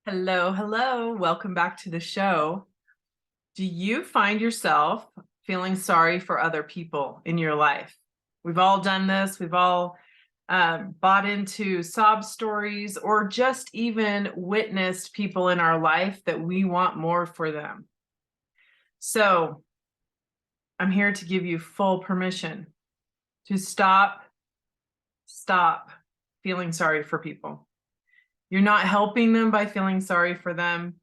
Hello, hello. Welcome back to the show. Do you find yourself feeling sorry for other people in your life? We've all done this. We've all bought into sob stories or just even witnessed people in our life that we want more for them. So I'm here to give you full permission to stop feeling sorry for people. You're not helping them by feeling sorry for them.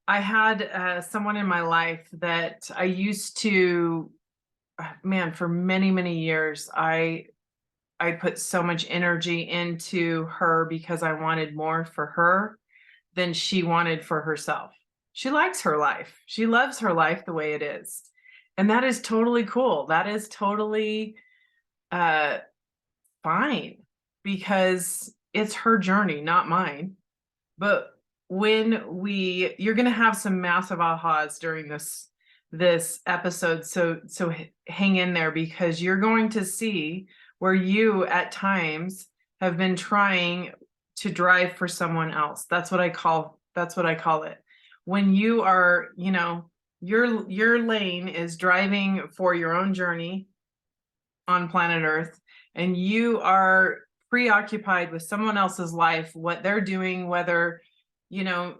I had someone in my life that I used to, man, for many, many years, I put so much energy into her because I wanted more for her than she wanted for herself. She likes her life. She loves her life the way it is. And that is totally cool. That is totally uh, fine because it's her journey, not mine. But you're going to have some massive ahas during this episode, so hang in there because you're going to see where you at times have been trying to drive for someone else. That's what I call it. When you are, your lane is driving for your own journey on planet Earth, and you are preoccupied with someone else's life, what they're doing, whether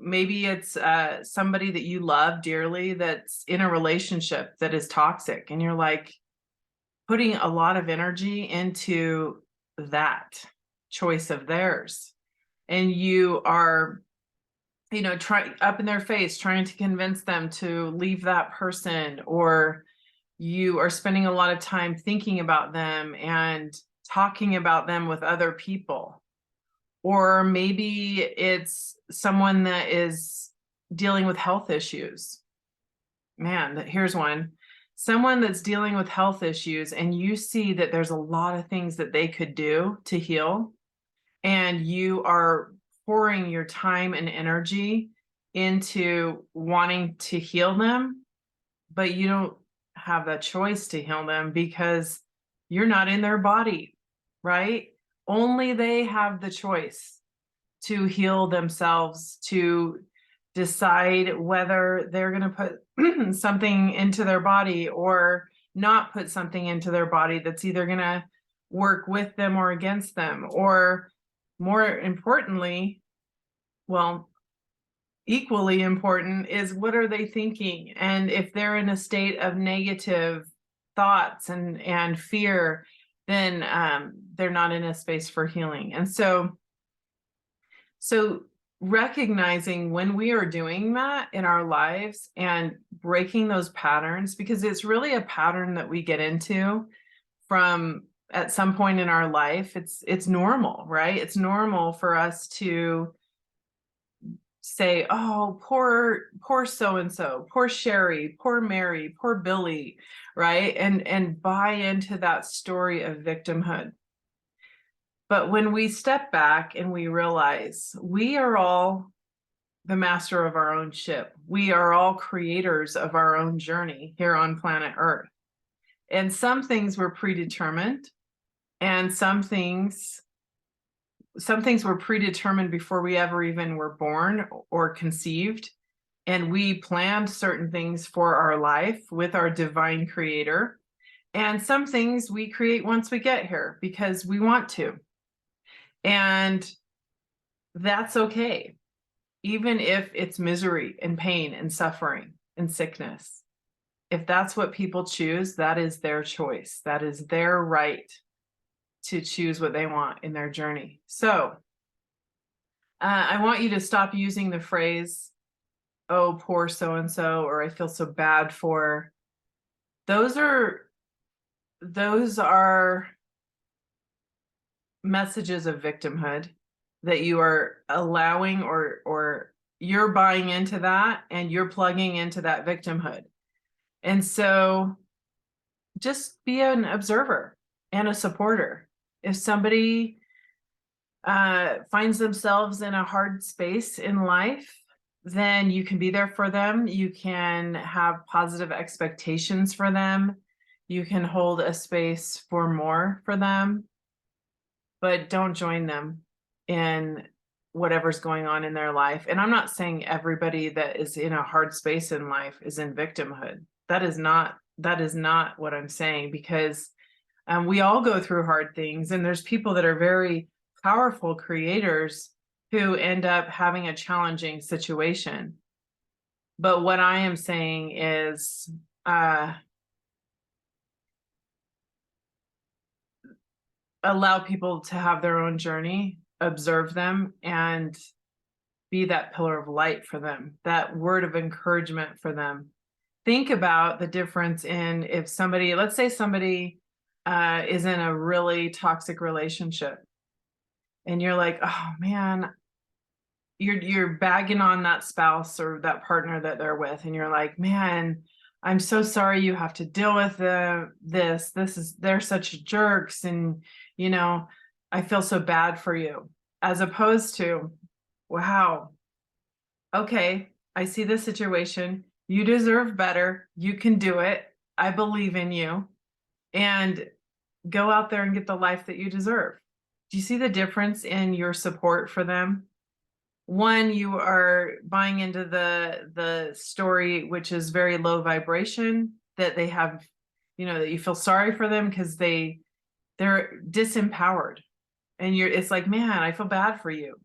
maybe it's somebody that you love dearly that's in a relationship that is toxic, and you're like putting a lot of energy into that choice of theirs, and you are try up in their face trying to convince them to leave that person, or you are spending a lot of time thinking about them and talking about them with other people. Or maybe it's someone that is dealing with health issues. Man, here's one. Someone that's dealing with health issues, and you see that there's a lot of things that they could do to heal, and you are pouring your time and energy into wanting to heal them, but you don't have the choice to heal them because you're not in their body, right? Only they have the choice to heal themselves, to decide whether they're going to put something into their body or not put something into their body that's either going to work with them or against them. Or more importantly, well, equally important is, what are they thinking? And if they're in a state of negative thoughts and fear, then they're not in a space for healing. And so recognizing when we are doing that in our lives and breaking those patterns, because it's really a pattern that we get into from at some point in our life. It's normal, right? It's normal for us to say, oh, poor so and so, poor Sherry, poor Mary, poor Billy, right? And buy into that story of victimhood. But when we step back and we realize we are all the master of our own ship, we are all creators of our own journey here on planet Earth. And some things were predetermined, and some things were predetermined before we ever even were born or conceived. And we planned certain things for our life with our divine creator. And some things we create once we get here because we want to. And that's okay, even if it's misery and pain and suffering and sickness. If that's what people choose, that is their choice. That is their right to choose what they want in their journey. So I want you to stop using the phrase, oh, poor so-and-so, or I feel so bad for. Those are messages of victimhood that you are allowing, or you're buying into that and you're plugging into that victimhood. And so just be an observer and a supporter. If somebody finds themselves in a hard space in life, then you can be there for them. You can have positive expectations for them. You can hold a space for more for them, but don't join them in whatever's going on in their life. And I'm not saying everybody that is in a hard space in life is in victimhood. That is not what I'm saying, because we all go through hard things, and there's people that are very powerful creators who end up having a challenging situation. But what I am saying is, allow people to have their own journey, observe them, and be that pillar of light for them, that word of encouragement for them. Think about the difference in, if somebody, let's say somebody is in a really toxic relationship, and you're like, oh man, you're bagging on that spouse or that partner that they're with, and you're like, man, I'm so sorry you have to deal with they're such jerks, and I feel so bad for you. As opposed to, wow, okay, I see the situation, you deserve better, you can do it, I believe in you, and go out there and get the life that you deserve. Do you see the difference in your support for them? One, you are buying into the story, which is very low vibration, that they have, that you feel sorry for them because they're disempowered, and it's like, man, I feel bad for you.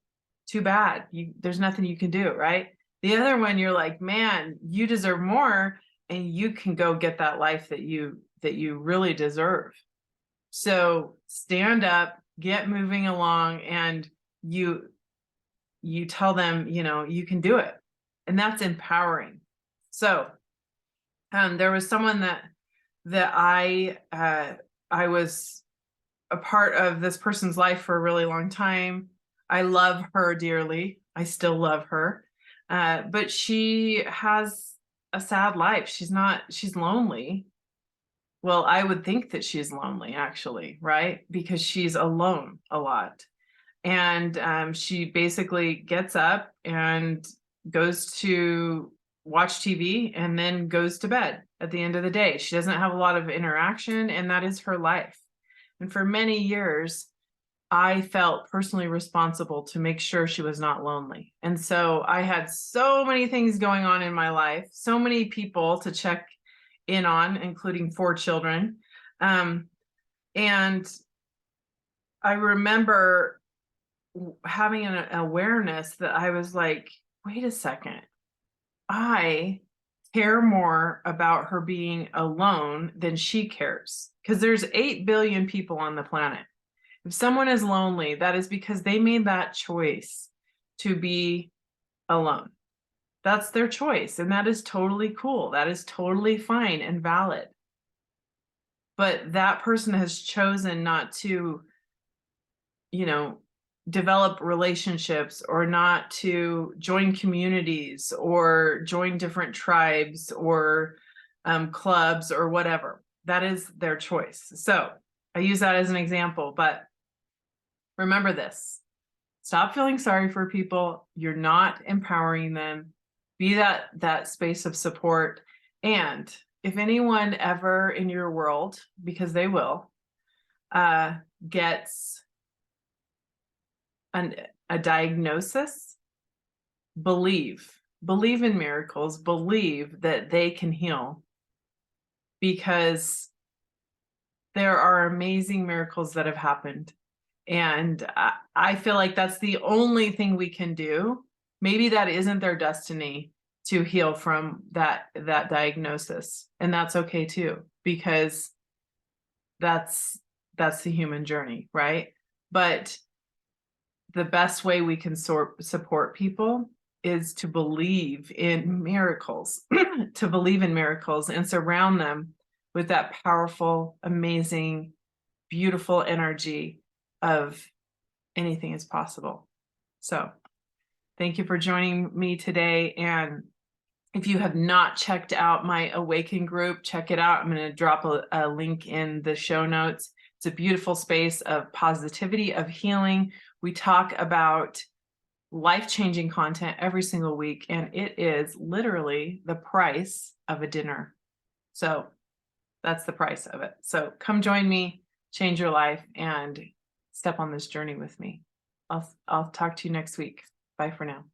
Too bad. There's nothing you can do, right? The other one, you're like, man, you deserve more, and you can go get that life that you really deserve. So stand up, get moving along, and you tell them, you can do it. And that's empowering. So there was someone that I was a part of this person's life for a really long time. I love her dearly. I still love her. But she has a sad life. She's lonely. Well, I would think that she's lonely, actually, right? Because she's alone a lot. And she basically gets up and goes to watch TV and then goes to bed at the end of the day. She doesn't have a lot of interaction, and that is her life. And for many years, I felt personally responsible to make sure she was not lonely. And so I had so many things going on in my life, so many people to check in on, including 4 children. And I remember having an awareness that I was like, wait a second, I care more about her being alone than she cares, because there's 8 billion people on the planet. If someone is lonely, that is because they made that choice to be alone. That's their choice, and that is totally cool. That is totally fine and valid. But that person has chosen not to, develop relationships, or not to join communities, or join different tribes, or clubs, or whatever. That is their choice. So I use that as an example, but remember this: stop feeling sorry for people. You're not empowering them. Be that space of support. And if anyone ever in your world, because they will, gets a diagnosis, believe in miracles, believe that they can heal, because there are amazing miracles that have happened. And I feel like that's the only thing we can do. Maybe that isn't their destiny to heal from that diagnosis. And that's okay too, because that's the human journey, right? But the best way we can support people is to believe in miracles, to believe in miracles, and surround them with that powerful, amazing, beautiful energy of anything is possible. So thank you for joining me today. And if you have not checked out my Awaken group, check it out. I'm going to drop a link in the show notes. It's a beautiful space of positivity, of healing. We talk about life-changing content every single week, and it is literally the price of a dinner. So that's the price of it. So come join me, change your life, and step on this journey with me. I'll talk to you next week. Bye for now.